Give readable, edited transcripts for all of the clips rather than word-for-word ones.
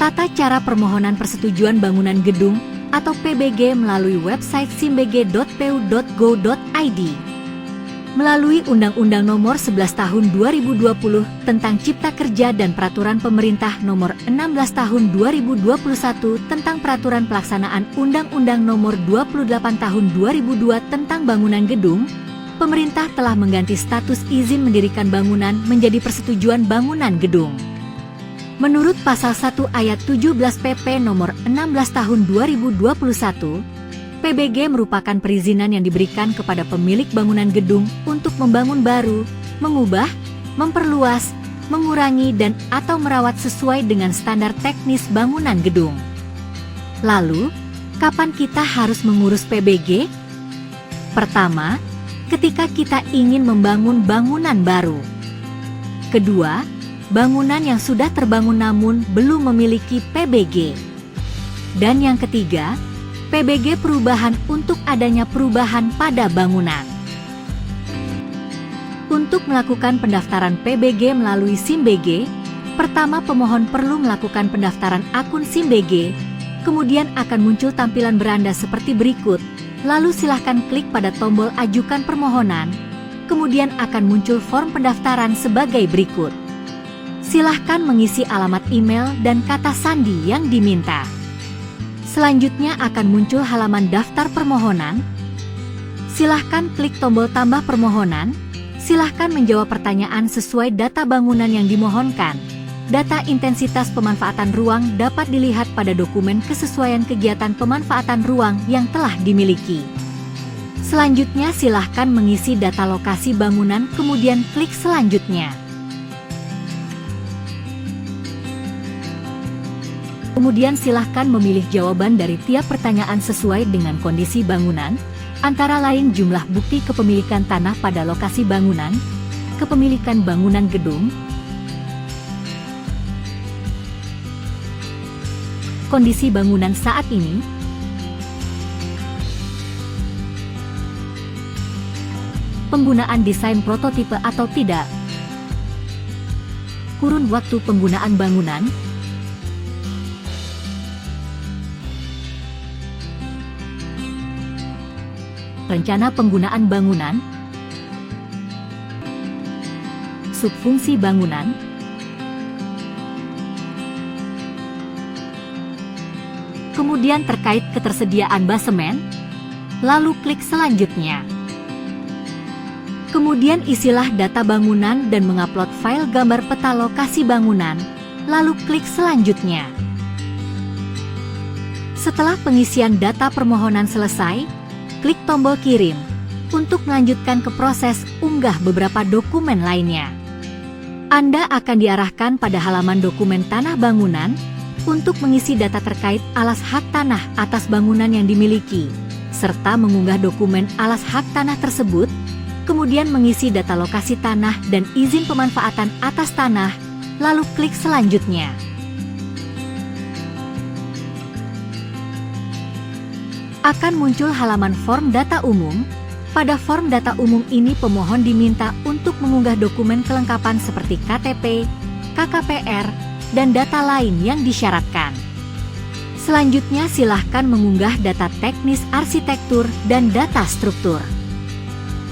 Tata cara permohonan persetujuan bangunan gedung atau PBG melalui website simbg.pu.go.id. Melalui Undang-Undang Nomor 11 Tahun 2020 tentang Cipta Kerja dan Peraturan Pemerintah Nomor 16 Tahun 2021 tentang Peraturan Pelaksanaan Undang-Undang Nomor 28 Tahun 2002 tentang Bangunan Gedung, pemerintah telah mengganti status izin mendirikan bangunan menjadi persetujuan bangunan gedung. Menurut Pasal 1 Ayat 17 PP Nomor 16 Tahun 2021, PBG merupakan perizinan yang diberikan kepada pemilik bangunan gedung untuk membangun baru, mengubah, memperluas, mengurangi dan atau merawat sesuai dengan standar teknis bangunan gedung. Lalu, kapan kita harus mengurus PBG? Pertama, ketika kita ingin membangun bangunan baru. Kedua, bangunan yang sudah terbangun namun belum memiliki PBG. Dan yang ketiga, PBG perubahan untuk adanya perubahan pada bangunan. Untuk melakukan pendaftaran PBG melalui SIMBG, pertama pemohon perlu melakukan pendaftaran akun SIMBG, kemudian akan muncul tampilan beranda seperti berikut, lalu silahkan klik pada tombol ajukan permohonan, kemudian akan muncul form pendaftaran sebagai berikut. Silahkan mengisi alamat email dan kata sandi yang diminta. Selanjutnya akan muncul halaman daftar permohonan. Silahkan klik tombol tambah permohonan. Silahkan menjawab pertanyaan sesuai data bangunan yang dimohonkan. Data intensitas pemanfaatan ruang dapat dilihat pada dokumen kesesuaian kegiatan pemanfaatan ruang yang telah dimiliki. Selanjutnya silahkan mengisi data lokasi bangunan kemudian klik selanjutnya. Kemudian silahkan memilih jawaban dari tiap pertanyaan sesuai dengan kondisi bangunan, antara lain jumlah bukti kepemilikan tanah pada lokasi bangunan, kepemilikan bangunan gedung, kondisi bangunan saat ini, penggunaan desain prototipe atau tidak, kurun waktu penggunaan bangunan, rencana penggunaan bangunan, subfungsi bangunan, kemudian terkait ketersediaan basemen, lalu klik selanjutnya. Kemudian isilah data bangunan dan mengupload file gambar peta lokasi bangunan, lalu klik selanjutnya. Setelah pengisian data permohonan selesai, klik tombol kirim untuk melanjutkan ke proses unggah beberapa dokumen lainnya. Anda akan diarahkan pada halaman dokumen tanah bangunan untuk mengisi data terkait alas hak tanah atas bangunan yang dimiliki, serta mengunggah dokumen alas hak tanah tersebut, kemudian mengisi data lokasi tanah dan izin pemanfaatan atas tanah, lalu klik selanjutnya. Akan muncul halaman form data umum. Pada form data umum ini pemohon diminta untuk mengunggah dokumen kelengkapan seperti KTP, KKPR, dan data lain yang disyaratkan. Selanjutnya silahkan mengunggah data teknis arsitektur dan data struktur.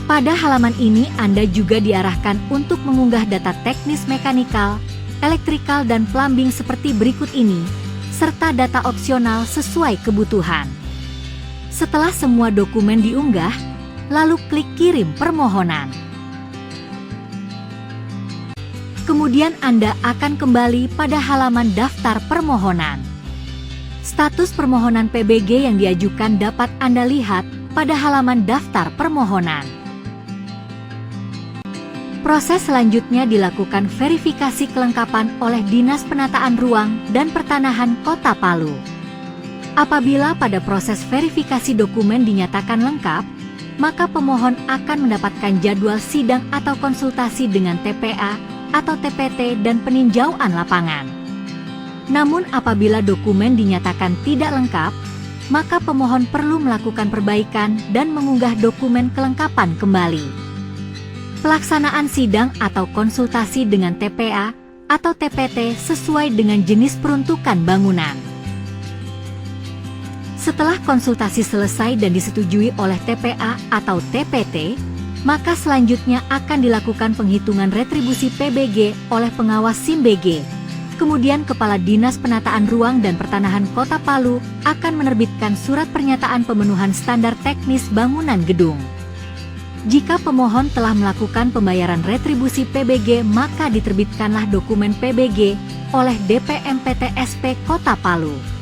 Pada halaman ini Anda juga diarahkan untuk mengunggah data teknis mekanikal, elektrikal dan plumbing seperti berikut ini, serta data opsional sesuai kebutuhan. Setelah semua dokumen diunggah, lalu klik kirim permohonan. Kemudian Anda akan kembali pada halaman daftar permohonan. Status permohonan PBG yang diajukan dapat Anda lihat pada halaman daftar permohonan. Proses selanjutnya dilakukan verifikasi kelengkapan oleh Dinas Penataan Ruang dan Pertanahan Kota Palu. Apabila pada proses verifikasi dokumen dinyatakan lengkap, maka pemohon akan mendapatkan jadwal sidang atau konsultasi dengan TPA atau TPT dan peninjauan lapangan. Namun apabila dokumen dinyatakan tidak lengkap, maka pemohon perlu melakukan perbaikan dan mengunggah dokumen kelengkapan kembali. Pelaksanaan sidang atau konsultasi dengan TPA atau TPT sesuai dengan jenis peruntukan bangunan. Setelah konsultasi selesai dan disetujui oleh TPA atau TPT, maka selanjutnya akan dilakukan penghitungan retribusi PBG oleh pengawas SIM BG. Kemudian Kepala Dinas Penataan Ruang dan Pertanahan Kota Palu akan menerbitkan surat pernyataan pemenuhan standar teknis bangunan gedung. Jika pemohon telah melakukan pembayaran retribusi PBG, maka diterbitkanlah dokumen PBG oleh DPM PTSP Kota Palu.